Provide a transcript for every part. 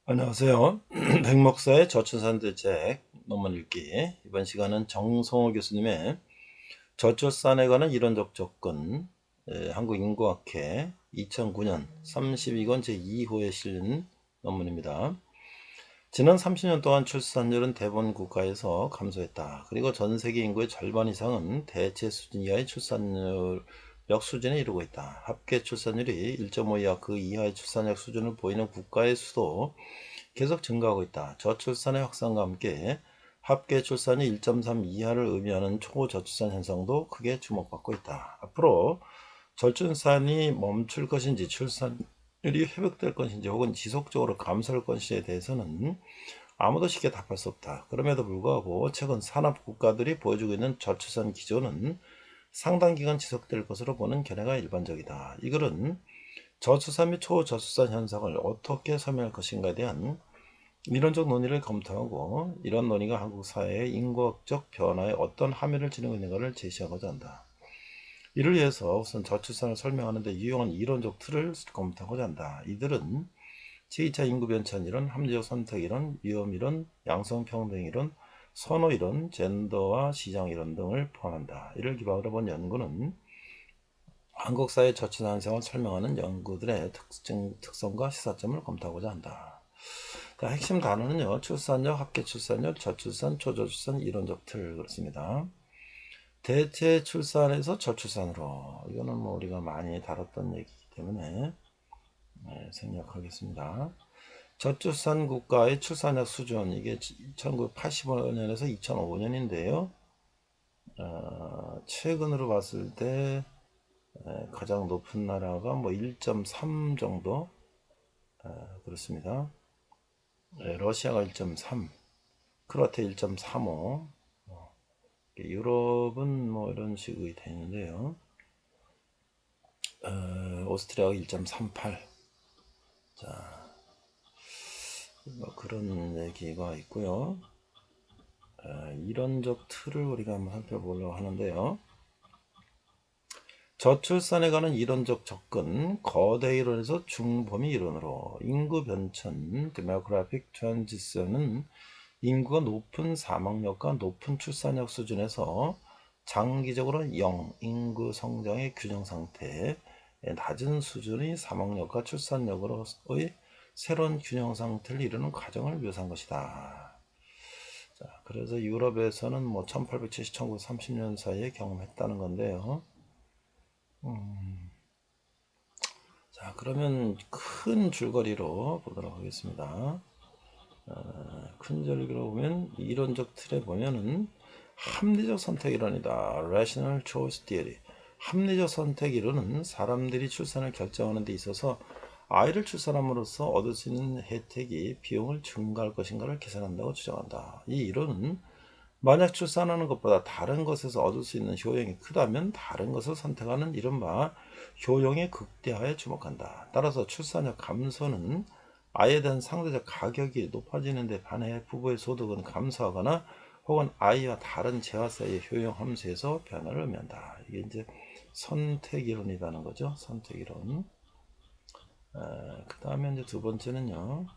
안녕하세요. 백목사의 저출산대책 논문 읽기. 이번 시간은 정성호 교수님의 저출산에 관한 이론적 접근, 한국인구학회 2009년 32권 제2호에 실린 논문입니다. 지난 30년 동안 출산율은 대부분 국가에서 감소했다. 그리고 전 세계 인구의 절반 이상은 대체 수준 이하의 출산율 수준에 이르고 있다. 합계 출산율이 1.5 이하 그 이하의 출산력 수준을 보이는 국가의 수도 계속 증가하고 있다. 저출산의 확산과 함께 합계 출산이 1.3 이하를 의미하는 초저출산 현상도 크게 주목받고 있다. 앞으로 저출산이 멈출 것인지 출산율이 회복될 것인지 혹은 지속적으로 감소할 것인지에 대해서는 아무도 쉽게 답할 수 없다. 그럼에도 불구하고 최근 산업 국가들이 보여주고 있는 저출산 기조는 상당 기간 지속될 것으로 보는 견해가 일반적이다. 이 글은 저출산 및 초저출산 현상을 어떻게 설명할 것인가에 대한 이론적 논의를 검토하고 이런 논의가 한국 사회의 인구학적 변화에 어떤 함의를 지니고 있는가를 제시하고자 한다. 이를 위해서 우선 저출산을 설명하는 데 유용한 이론적 틀을 검토하고자 한다. 이들은 제2차 인구변천이론, 합리적 선택이론, 위험이론, 양성평등이론, 선호이론, 젠더와 시장이론 등을 포함한다. 이를 기반으로 본 연구는 한국 사회 저출산 현상을 설명하는 연구들의 특성과 시사점을 검토하고자 한다. 핵심 단어는요, 출산율, 합계 출산율, 저출산, 초저출산, 이론적 틀 그렇습니다. 대체 출산에서 저출산으로, 이거는 뭐 우리가 많이 다뤘던 얘기이기 때문에 생략하겠습니다. 저출산 국가의 출산율 수준, 이게 1985년에서 2005년인데요. 최근으로 봤을 때 가장 높은 나라가 뭐 1.3 정도 그렇습니다. 러시아가 1.3, 크로아티아 1.35, 유럽은 뭐 이런 식으로 되어 있는데요. 오스트리아가 1.38. 자, 뭐 그런 얘기가 있고요. 이론적 틀을 우리가 한번 살펴보려고 하는데요. 저출산에 관한 이론적 접근, 거대 이론에서 중범위 이론으로 인구 변천, 데모그래픽 트랜지션은 인구가 높은 사망력과 높은 출산력 수준에서 장기적으로 0, 인구 성장의 균형 상태, 낮은 수준의 사망력과 출산력으로의 새로운 균형 상태를 이루는 과정을 묘사한 것이다. 자, 그래서 유럽에서는 뭐 1870, 1930년 사이에 경험했다는 건데요. 자, 그러면 큰 줄거리로 보도록 하겠습니다. 큰 줄거리로 보면 이론적 틀에 보면은 합리적 선택 이론이다. Rational Choice Theory. 합리적 선택 이론은 사람들이 출산을 결정하는 데 있어서 아이를 출산함으로써 얻을 수 있는 혜택이 비용을 증가할 것인가를 계산한다고 주장한다. 이 이론은 만약 출산하는 것보다 다른 것에서 얻을 수 있는 효용이 크다면 다른 것을 선택하는 이른바 효용의 극대화에 주목한다. 따라서 출산율 감소는 아이에 대한 상대적 가격이 높아지는 데 반해 부부의 소득은 감소하거나 혹은 아이와 다른 재화 사이의 효용 함수에서 변화를 의미한다. 이게 이제 선택이론이라는 거죠. 선택이론. 그 다음에 이제 두 번째는요.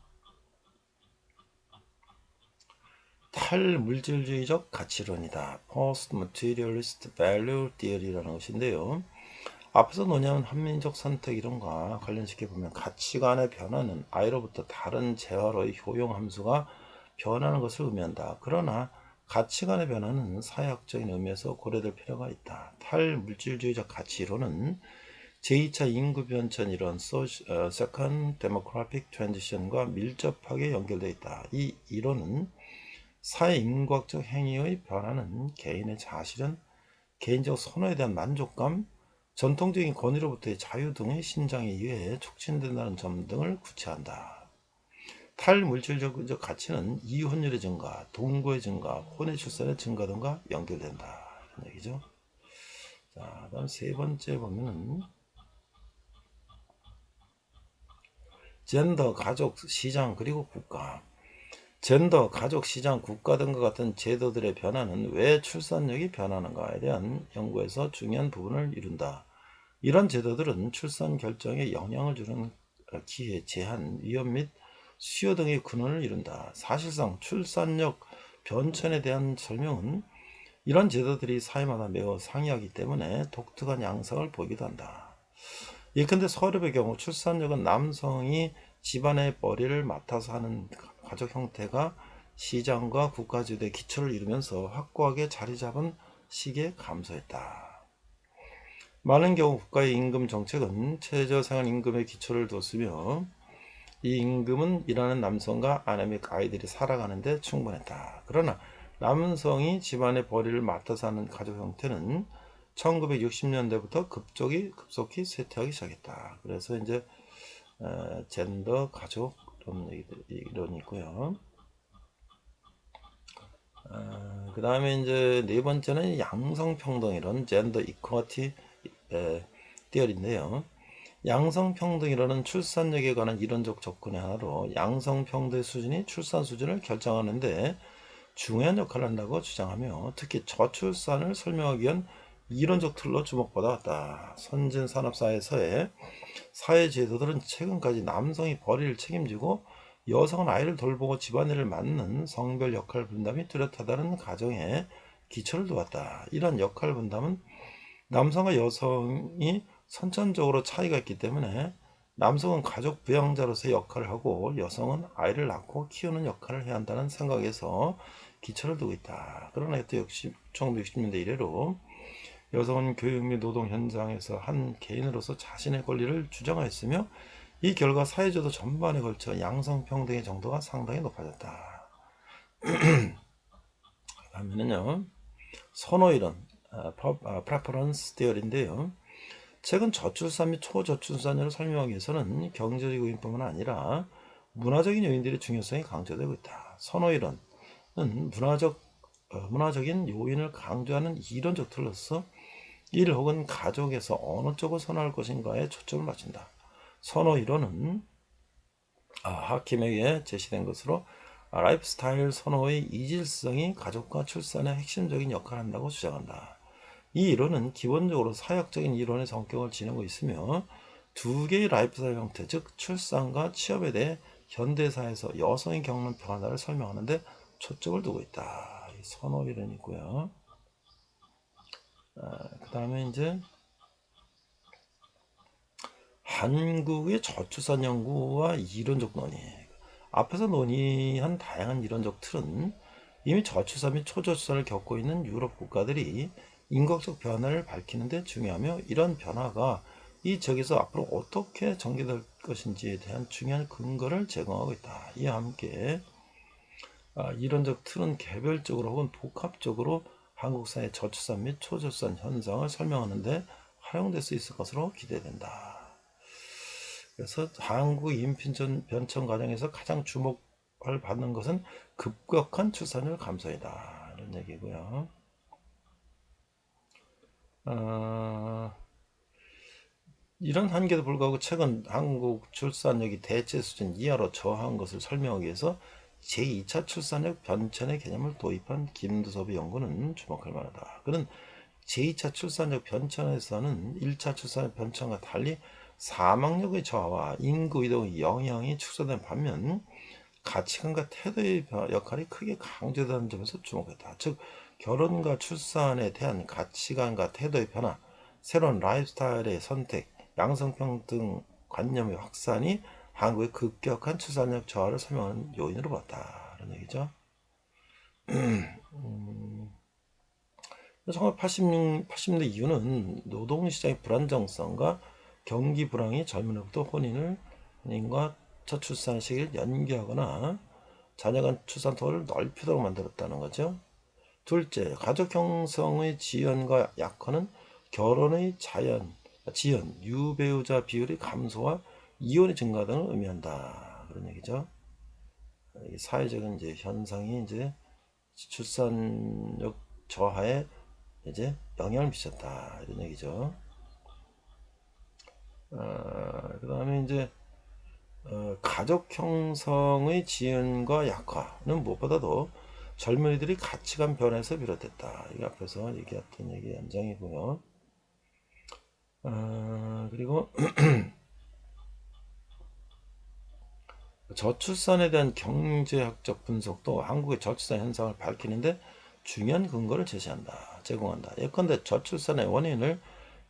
탈물질주의적 가치론이다. Post-materialist value theory라는 것인데요. 앞에서 논의한 합리적 선택 이론과 관련시켜 보면 가치관의 변화는 아이로부터 다른 재화로의 효용 함수가 변하는 것을 의미한다. 그러나 가치관의 변화는 사회학적인 의미에서 고려될 필요가 있다. 탈물질주의적 가치론은 제2차 인구변천 이론 Second Demographic Transition과 밀접하게 연결되어 있다. 이 이론은 사회 인구학적 행위의 변화는 개인의 자아실현, 개인적 선호에 대한 만족감, 전통적인 권위로부터의 자유 등의 신장에 의해 촉진된다는 점 등을 구체한다. 탈물질적 가치는 이혼율의 증가, 동거의 증가, 혼의 출산의 증가 등과 연결된다. 이런 얘기죠. 자, 다음 세 번째 보면은 젠더, 가족, 시장, 그리고 국가. 젠더, 가족, 시장, 국가 등과 같은 제도들의 변화는 왜 출산력이 변하는가에 대한 연구에서 중요한 부분을 이룬다. 이런 제도들은 출산 결정에 영향을 주는 기회, 제한, 위험 및 수요 등의 근원을 이룬다. 사실상 출산력 변천에 대한 설명은 이런 제도들이 사회마다 매우 상이하기 때문에 독특한 양상을 보이기도 한다. 예컨대 서울의 경우 출산력은 남성이 집안의 벌이를 맡아서 하는 가족 형태가 시장과 국가제도의 기초를 이루면서 확고하게 자리 잡은 시기에 감소했다. 많은 경우 국가의 임금 정책은 최저생활임금의 기초를 뒀으며 이 임금은 일하는 남성과 아내 및 아이들이 살아가는 데 충분했다. 그러나 남성이 집안의 벌이를 맡아서 하는 가족 형태는 1960년대부터 급속히 쇠퇴하기 시작했다. 그래서 이제 젠더 가족 이론이 있고요. 그 다음에 이제 네 번째는 양성평등 이론, 젠더 이퀄리티 띠어리인데요. 양성평등이라는 출산력에 관한 이론적 접근의 하나로 양성평등의 수준이 출산 수준을 결정하는데 중요한 역할을 한다고 주장하며 특히 저출산을 설명하기 위한 이론적 틀로 주목받아왔다. 선진 산업사회에서의 사회 제도들은 최근까지 남성이 벌이를 책임지고 여성은 아이를 돌보고 집안일을 맡는 성별 역할 분담이 뚜렷하다는 가정에 기초를 두었다. 이런 역할 분담은 남성과 여성이 선천적으로 차이가 있기 때문에 남성은 가족 부양자로서의 역할을 하고 여성은 아이를 낳고 키우는 역할을 해야 한다는 생각에서 기초를 두고 있다. 그러나 또 역시 1960년대 이래로 여성은 교육 및 노동 현장에서 한 개인으로서 자신의 권리를 주장하였으며 이 결과 사회제도 전반에 걸쳐 양성평등의 정도가 상당히 높아졌다. 다음에는요. 선호이론, preference theory인데요. 최근 저출산 및 초저출산율을 설명하기 위해서는 경제적 요인뿐만 아니라 문화적인 요인들의 중요성이 강조되고 있다. 선호이론은 문화적인 요인을 강조하는 이론적 틀로서 일 혹은 가족에서 어느 쪽을 선호할 것인가에 초점을 맞춘다. 선호이론은 하킴에 의해 제시된 것으로 라이프 스타일 선호의 이질성이 가족과 출산에 핵심적인 역할을 한다고 주장한다. 이 이론은 기본적으로 사역적인 이론의 성격을 지니고 있으며 두 개의 라이프 스타일 형태, 즉 출산과 취업에 대해 현대사회에서 여성이 겪는 변화를 설명하는데 초점을 두고 있다. 선호 이론이고요. 그 다음에 이제 한국의 저출산 연구와 이론적 논의. 앞에서 논의한 다양한 이론적 틀은 이미 저출산 및 초저출산을 겪고 있는 유럽 국가들이 인격적 변화를 밝히는 데 중요하며 이런 변화가 이 지역에서 앞으로 어떻게 전개될 것인지에 대한 중요한 근거를 제공하고 있다. 이와 함께 이론적 틀은 개별적으로 혹은 복합적으로 한국 사회 저출산 및 초저출산 현상을 설명하는 데 활용될 수 있을 것으로 기대된다. 그래서 한국 임신 변천 과정에서 가장 주목을 받는 것은 급격한 출산율 감소이다. 이런 얘기고요. 이런 한계에도 불구하고 최근 한국 출산력이 대체 수준 이하로 저하한 것을 설명하기 위해서 제2차 출산력 변천의 개념을 도입한 김두섭의 연구는 주목할 만하다. 그는 제2차 출산력 변천에서는 1차 출산력 변천과 달리 사망력의 저하와 인구 이동의 영향이 축소된 반면 가치관과 태도의 역할이 크게 강조되는 점에서 주목했다. 즉 결혼과 출산에 대한 가치관과 태도의 변화, 새로운 라이프스타일의 선택, 양성평등 관념의 확산이 한국의 급격한 출산력 저하를 설명하는 요인으로 봤다. 이런 얘기죠. 1980년대 이후는 노동시장의 불안정성과 경기 불황이 젊은이부터 혼인과 첫 출산 시기를 연기하거나 자녀 간 출산 토를 넓히도록 만들었다는 거죠. 둘째, 가족 형성의 지연과 약화는 결혼의 지연, 유배우자 비율의 감소와 이혼의 증가 등을 의미한다. 그런 얘기죠. 사회적인 이제 현상이 이제 출산력 저하에 이제 영향을 미쳤다. 이런 얘기죠. 그 다음에 이제 가족 형성의 지연과 약화는 무엇보다도 젊은이들이 가치관 변화에서 비롯됐다. 이 앞에서 얘기했던 얘기 연장이고요. 그리고 저출산에 대한 경제학적 분석도 한국의 저출산 현상을 밝히는데 중요한 근거를 제공한다. 예컨대 저출산의 원인을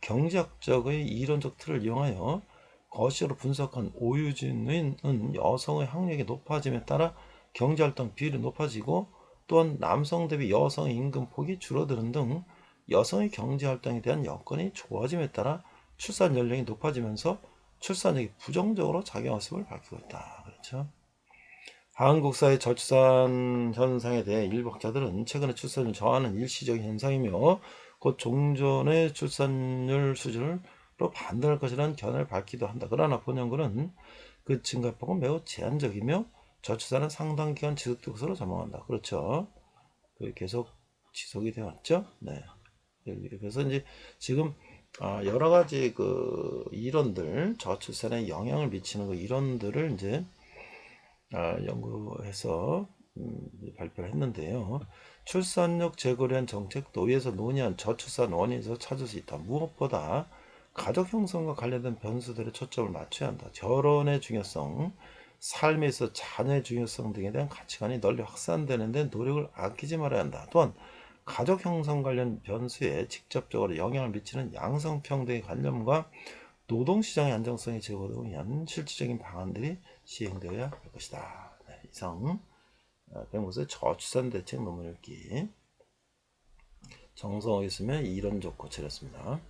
경제학적의 이론적 틀을 이용하여 거시로 분석한 오유진은 여성의 학력이 높아짐에 따라 경제활동 비율이 높아지고 또한 남성 대비 여성의 임금 폭이 줄어드는 등 여성의 경제활동에 대한 여건이 좋아짐에 따라 출산 연령이 높아지면서 출산력이 부정적으로 작용했음을 밝히고 있다. 그렇죠? 한국 사회 저출산 현상에 대해 일부 학자들은 최근에 출산을 저하는 일시적인 현상이며 곧 종전의 출산율 수준으로 반등할 것이라는 견해를 밝기도 한다. 그러나 본 연구는 그 증가폭은 매우 제한적이며 저출산은 상당 기간 지속될 것으로 전망한다. 그렇죠? 계속 지속이 되어 왔죠? 네. 그래서 이제 지금 여러 가지 그 이론들, 저출산에 영향을 미치는 그 이론들을 이제 연구해서 발표를 했는데요. 출산력 제고를 위한 정책, 노예에서 논의한 저출산 원인에서 찾을 수 있다. 무엇보다 가족 형성과 관련된 변수들에 초점을 맞춰야 한다. 결혼의 중요성, 삶에서 자녀의 중요성 등에 대한 가치관이 널리 확산되는데 노력을 아끼지 말아야 한다. 또한 가족 형성 관련 변수에 직접적으로 영향을 미치는 양성평등의 관념과 노동시장의 안정성의 제고 등을 위한 실질적인 방안들이 시행되어야 할 것이다. 네, 이상 백목사의 저출산 대책 논문 읽기 정성하겠으면 이론적 고찰이었습니다.